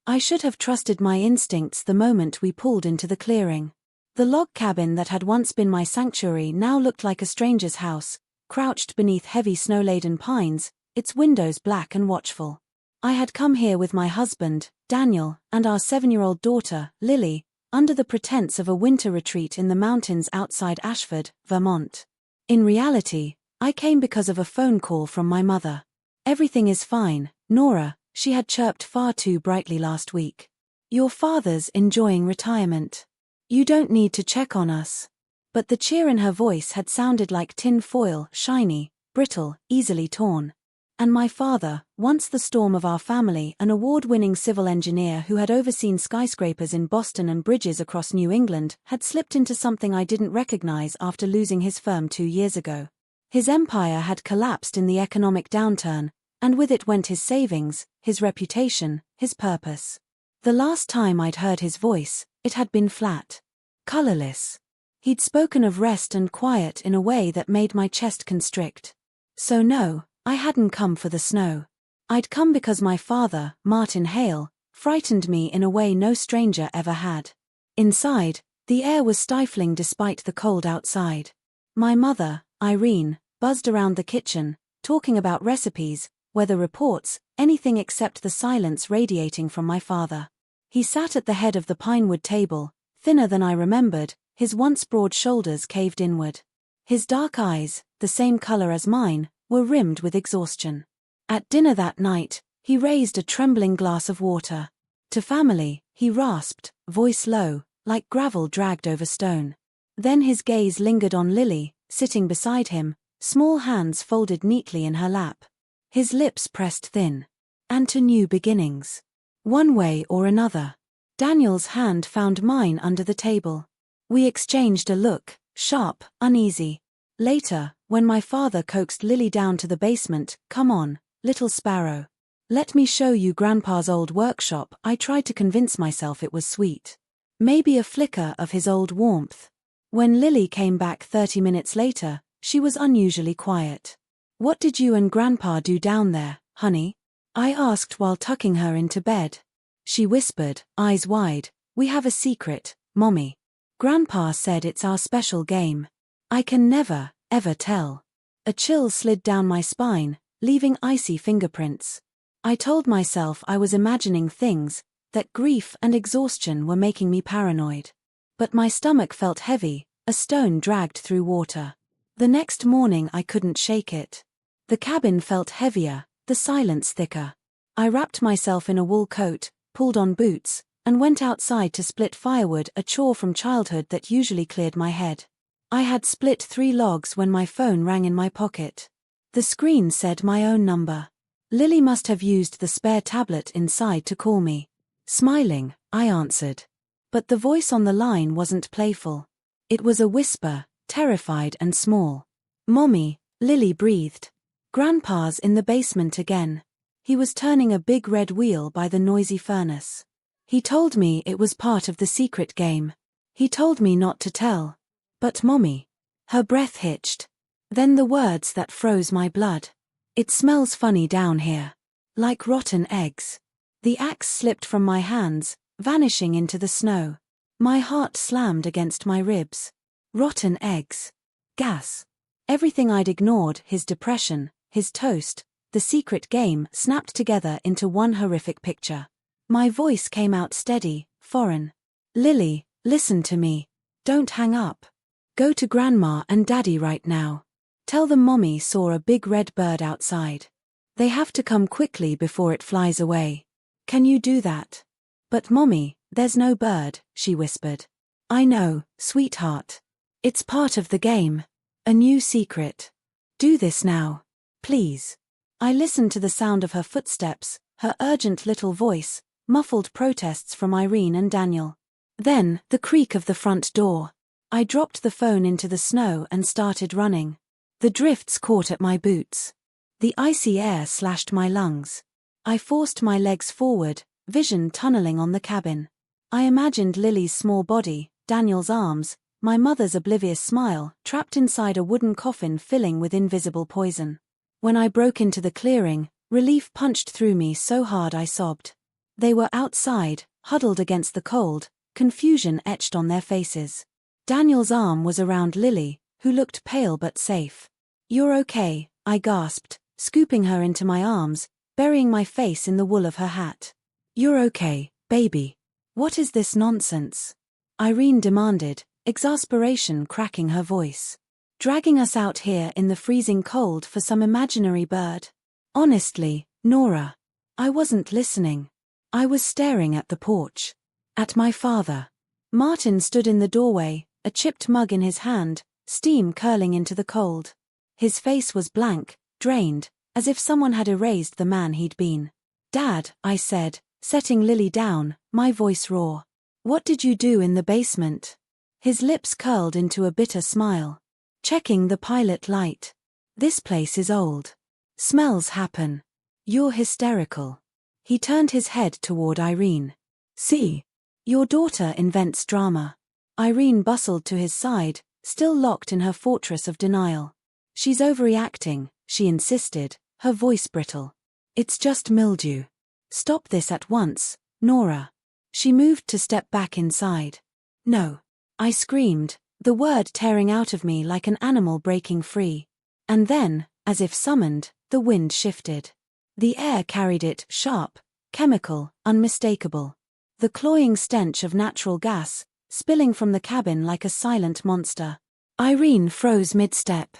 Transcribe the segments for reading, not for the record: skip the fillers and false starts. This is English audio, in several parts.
I should have trusted my instincts the moment we pulled into the clearing. The log cabin that had once been my sanctuary now looked like a stranger's house, crouched beneath heavy snow-laden pines, its windows black and watchful. I had come here with my husband, Daniel, and our 7-year-old daughter, Lily, under the pretense of a winter retreat in the mountains outside Ashford, Vermont. In reality, I came because of a phone call from my mother. "Everything is fine, Nora," she had chirped far too brightly last week. "Your father's enjoying retirement. You don't need to check on us." But the cheer in her voice had sounded like tin foil, shiny, brittle, easily torn. And my father, once the storm of our family, an award-winning civil engineer who had overseen skyscrapers in Boston and bridges across New England, had slipped into something I didn't recognize after losing his firm 2 years ago. His empire had collapsed in the economic downturn, and with it went his savings, his reputation, his purpose. The last time I'd heard his voice, it had been flat, colorless. He'd spoken of rest and quiet in a way that made my chest constrict. So no, I hadn't come for the snow. I'd come because my father, Martin Hale, frightened me in a way no stranger ever had. Inside, the air was stifling despite the cold outside. My mother, Irene, buzzed around the kitchen, talking about recipes, weather reports, anything except the silence radiating from my father. He sat at the head of the pinewood table, thinner than I remembered, his once broad shoulders caved inward. His dark eyes, the same color as mine, were rimmed with exhaustion. At dinner that night, he raised a trembling glass of water. "To family," he rasped, voice low, like gravel dragged over stone. Then his gaze lingered on Lily, sitting beside him, small hands folded neatly in her lap. His lips pressed thin. "And to new beginnings. One way or another." Daniel's hand found mine under the table. We exchanged a look, sharp, uneasy. Later, when my father coaxed Lily down to the basement, "Come on, little sparrow. Let me show you Grandpa's old workshop," I tried to convince myself it was sweet. Maybe a flicker of his old warmth. When Lily came back 30 minutes later, she was unusually quiet. "What did you and Grandpa do down there, honey?" I asked while tucking her into bed. She whispered, eyes wide, "We have a secret, Mommy. Grandpa said it's our special game. I can never, ever tell." A chill slid down my spine, leaving icy fingerprints. I told myself I was imagining things, that grief and exhaustion were making me paranoid. But my stomach felt heavy, a stone dragged through water. The next morning I couldn't shake it. The cabin felt heavier, the silence thicker. I wrapped myself in a wool coat, pulled on boots, and went outside to split firewood, a chore from childhood that usually cleared my head. I had split 3 logs when my phone rang in my pocket. The screen said my own number. Lily must have used the spare tablet inside to call me. Smiling, I answered. But the voice on the line wasn't playful. It was a whisper, terrified and small. "Mommy," Lily breathed. "Grandpa's in the basement again. He was turning a big red wheel by the noisy furnace. He told me it was part of the secret game. He told me not to tell." "But Mommy." Her breath hitched. Then the words that froze my blood. "It smells funny down here. Like rotten eggs." The axe slipped from my hands, vanishing into the snow. My heart slammed against my ribs. Rotten eggs. Gas. Everything I'd ignored, his depression, his toast, the secret game, snapped together into one horrific picture. My voice came out steady, foreign. "Lily, listen to me. Don't hang up. Go to Grandma and Daddy right now. Tell them Mommy saw a big red bird outside. They have to come quickly before it flies away. Can you do that?" "But Mommy, there's no bird," she whispered. "I know, sweetheart. It's part of the game. A new secret. Do this now. Please." I listened to the sound of her footsteps, her urgent little voice, muffled protests from Irene and Daniel. Then, the creak of the front door. I dropped the phone into the snow and started running. The drifts caught at my boots. The icy air slashed my lungs. I forced my legs forward, vision tunneling on the cabin. I imagined Lily's small body, Daniel's arms, my mother's oblivious smile, trapped inside a wooden coffin filling with invisible poison. When I broke into the clearing, relief punched through me so hard I sobbed. They were outside, huddled against the cold, confusion etched on their faces. Daniel's arm was around Lily, who looked pale but safe. "You're okay," I gasped, scooping her into my arms, burying my face in the wool of her hat. "You're okay, baby. What is this nonsense?" Irene demanded, exasperation cracking her voice. "Dragging us out here in the freezing cold for some imaginary bird?" "Honestly, Nora, I wasn't listening. I was staring at the porch. At my father." Martin stood in the doorway, a chipped mug in his hand, steam curling into the cold. His face was blank, drained, as if someone had erased the man he'd been. "Dad," I said, setting Lily down, my voice raw. "What did you do in the basement?" His lips curled into a bitter smile. "Checking the pilot light. This place is old. Smells happen. You're hysterical." He turned his head toward Irene. "See? Your daughter invents drama." Irene bustled to his side, still locked in her fortress of denial. "She's overreacting," she insisted, her voice brittle. "It's just mildew. Stop this at once, Nora." She moved to step back inside. "No," I screamed, the word tearing out of me like an animal breaking free. And then, as if summoned, the wind shifted. The air carried it, sharp, chemical, unmistakable. The cloying stench of natural gas, spilling from the cabin like a silent monster. Irene froze mid-step.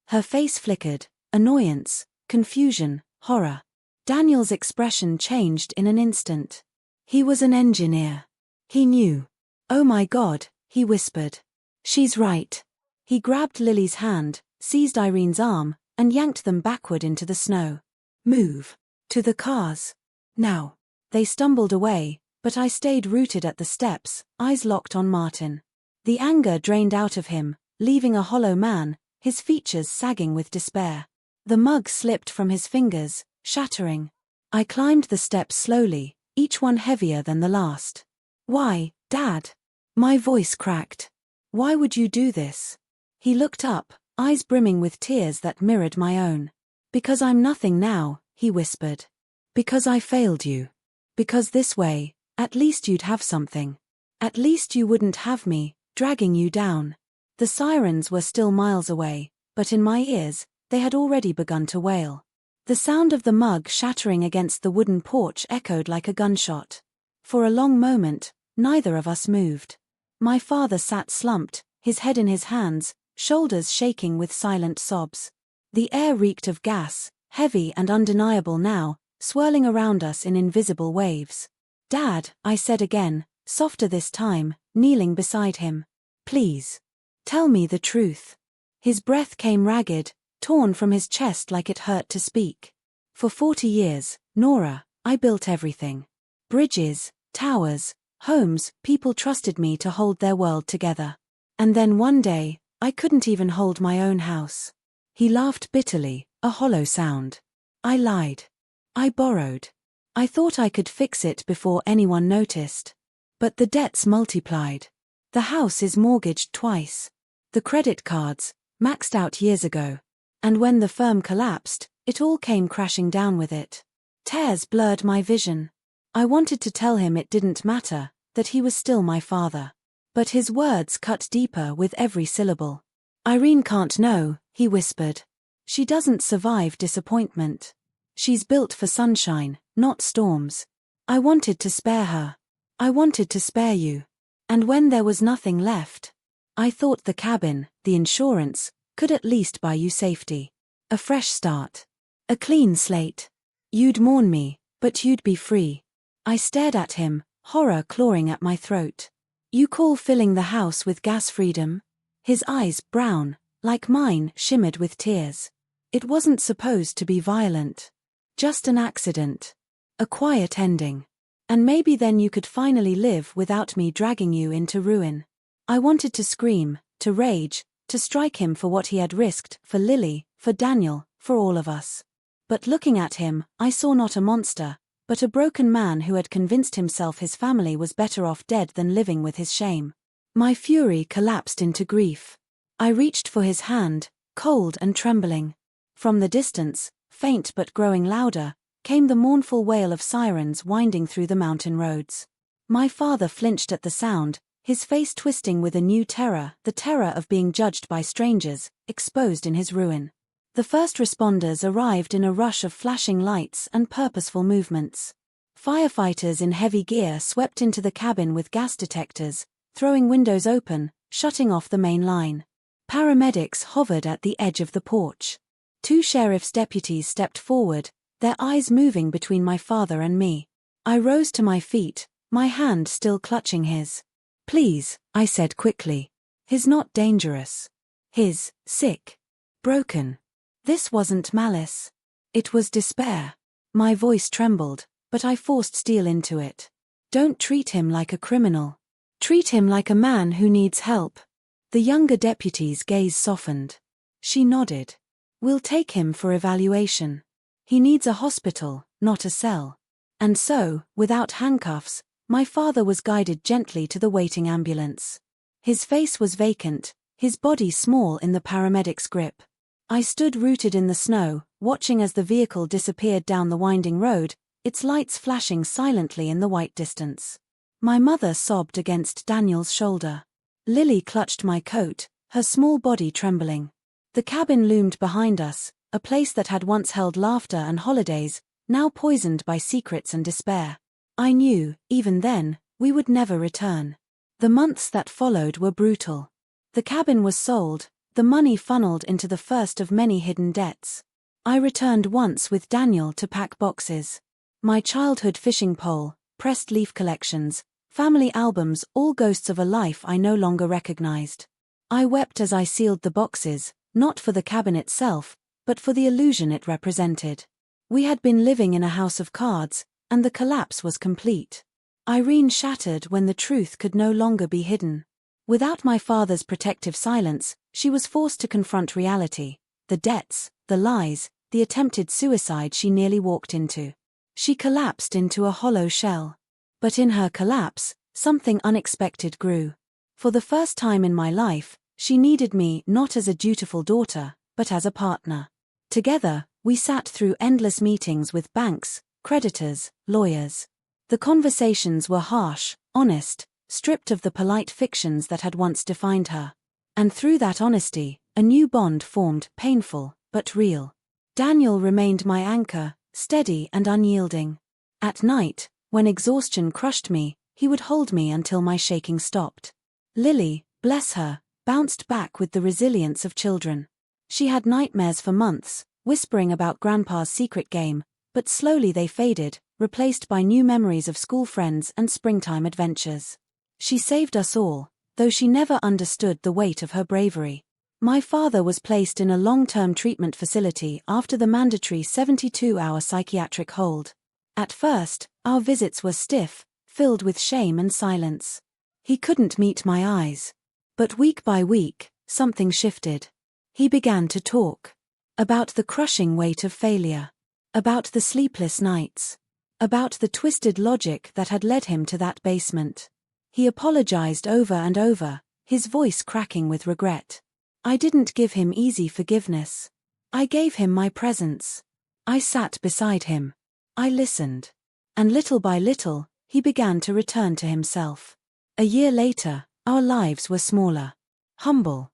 Her face flickered, annoyance, confusion, horror. Daniel's expression changed in an instant. He was an engineer. He knew. "Oh my God," he whispered. "She's right." He grabbed Lily's hand, seized Irene's arm, and yanked them backward into the snow. "Move. To the cars. Now." They stumbled away, but I stayed rooted at the steps, eyes locked on Martin. The anger drained out of him, leaving a hollow man, his features sagging with despair. The mug slipped from his fingers, shattering. I climbed the steps slowly, each one heavier than the last. "Why, Dad?" My voice cracked. "Why would you do this?" He looked up, eyes brimming with tears that mirrored my own. "Because I'm nothing now," he whispered. "Because I failed you. Because this way, at least you'd have something. At least you wouldn't have me, dragging you down." The sirens were still miles away, but in my ears, they had already begun to wail. The sound of the mug shattering against the wooden porch echoed like a gunshot. For a long moment, neither of us moved. My father sat slumped, his head in his hands, shoulders shaking with silent sobs. The air reeked of gas, heavy and undeniable now, swirling around us in invisible waves. "Dad," I said again, softer this time, kneeling beside him. "Please. Tell me the truth." His breath came ragged, torn from his chest like it hurt to speak. "For 40 years, Nora, I built everything. Bridges, towers, homes, people trusted me to hold their world together. And then one day, I couldn't even hold my own house." He laughed bitterly, a hollow sound. "I lied. I borrowed. I thought I could fix it before anyone noticed. But the debts multiplied. The house is mortgaged twice. The credit cards, maxed out years ago. And when the firm collapsed, it all came crashing down with it." Tears blurred my vision. I wanted to tell him it didn't matter, that he was still my father. But his words cut deeper with every syllable. "Irene can't know," he whispered. "She doesn't survive disappointment. She's built for sunshine, not storms. I wanted to spare her. I wanted to spare you. And when there was nothing left, I thought the cabin, the insurance, could at least buy you safety. A fresh start. A clean slate. You'd mourn me, but you'd be free." I stared at him, horror clawing at my throat. "You call filling the house with gas freedom?" His eyes, brown, like mine, shimmered with tears. "It wasn't supposed to be violent. Just an accident. A quiet ending. And maybe then you could finally live without me dragging you into ruin." I wanted to scream, to rage, to strike him for what he had risked, for Lily, for Daniel, for all of us. But looking at him, I saw not a monster, but a broken man who had convinced himself his family was better off dead than living with his shame. My fury collapsed into grief. I reached for his hand, cold and trembling. From the distance, faint but growing louder, came the mournful wail of sirens winding through the mountain roads. My father flinched at the sound, his face twisting with a new terror, the terror of being judged by strangers, exposed in his ruin. The first responders arrived in a rush of flashing lights and purposeful movements. Firefighters in heavy gear swept into the cabin with gas detectors, throwing windows open, shutting off the main line. Paramedics hovered at the edge of the porch. 2 sheriff's deputies stepped forward, their eyes moving between my father and me. I rose to my feet, my hand still clutching his. "Please," I said quickly. "He's not dangerous. He's sick. Broken." This wasn't malice. It was despair. My voice trembled, but I forced steel into it. "Don't treat him like a criminal. Treat him like a man who needs help." The younger deputy's gaze softened. She nodded. "We'll take him for evaluation. He needs a hospital, not a cell." And so, without handcuffs, my father was guided gently to the waiting ambulance. His face was vacant, his body small in the paramedic's grip. I stood rooted in the snow, watching as the vehicle disappeared down the winding road, its lights flashing silently in the white distance. My mother sobbed against Daniel's shoulder. Lily clutched my coat, her small body trembling. The cabin loomed behind us, a place that had once held laughter and holidays, now poisoned by secrets and despair. I knew, even then, we would never return. The months that followed were brutal. The cabin was sold, the money funneled into the first of many hidden debts. I returned once with Daniel to pack boxes. My childhood fishing pole, pressed leaf collections, family albums, all ghosts of a life I no longer recognized. I wept as I sealed the boxes, not for the cabin itself, but for the illusion it represented. We had been living in a house of cards, and the collapse was complete. Irene shattered when the truth could no longer be hidden. Without my father's protective silence, she was forced to confront reality, the debts, the lies, the attempted suicide she nearly walked into. She collapsed into a hollow shell. But in her collapse, something unexpected grew. For the first time in my life, she needed me not as a dutiful daughter, but as a partner. Together, we sat through endless meetings with banks, creditors, lawyers. The conversations were harsh, honest, stripped of the polite fictions that had once defined her. And through that honesty, a new bond formed, painful, but real. Daniel remained my anchor, steady and unyielding. At night, when exhaustion crushed me, he would hold me until my shaking stopped. Lily, bless her, bounced back with the resilience of children. She had nightmares for months, whispering about Grandpa's secret game, but slowly they faded, replaced by new memories of school friends and springtime adventures. She saved us all, though she never understood the weight of her bravery. My father was placed in a long-term treatment facility after the mandatory 72-hour psychiatric hold. At first, our visits were stiff, filled with shame and silence. He couldn't meet my eyes. But week by week, something shifted. He began to talk. About the crushing weight of failure. About the sleepless nights. About the twisted logic that had led him to that basement. He apologized over and over, his voice cracking with regret. I didn't give him easy forgiveness. I gave him my presence. I sat beside him. I listened. And little by little, he began to return to himself. A year later, our lives were smaller. Humble.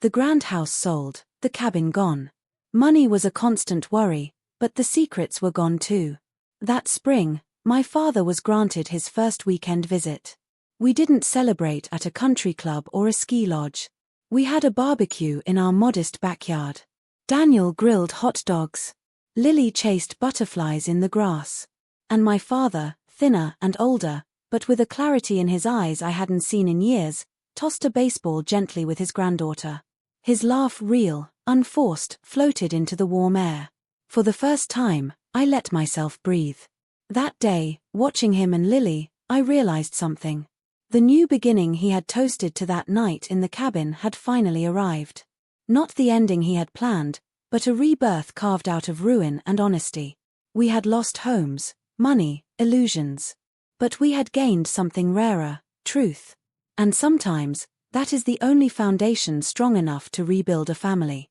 The grand house sold, the cabin gone. Money was a constant worry, but the secrets were gone too. That spring, my father was granted his first weekend visit. We didn't celebrate at a country club or a ski lodge. We had a barbecue in our modest backyard. Daniel grilled hot dogs. Lily chased butterflies in the grass. And my father, thinner and older, but with a clarity in his eyes I hadn't seen in years, tossed a baseball gently with his granddaughter. His laugh, real, unforced, floated into the warm air. For the first time, I let myself breathe. That day, watching him and Lily, I realized something. The new beginning he had toasted to that night in the cabin had finally arrived. Not the ending he had planned, but a rebirth carved out of ruin and honesty. We had lost homes, money, illusions. But we had gained something rarer, truth. And sometimes, that is the only foundation strong enough to rebuild a family.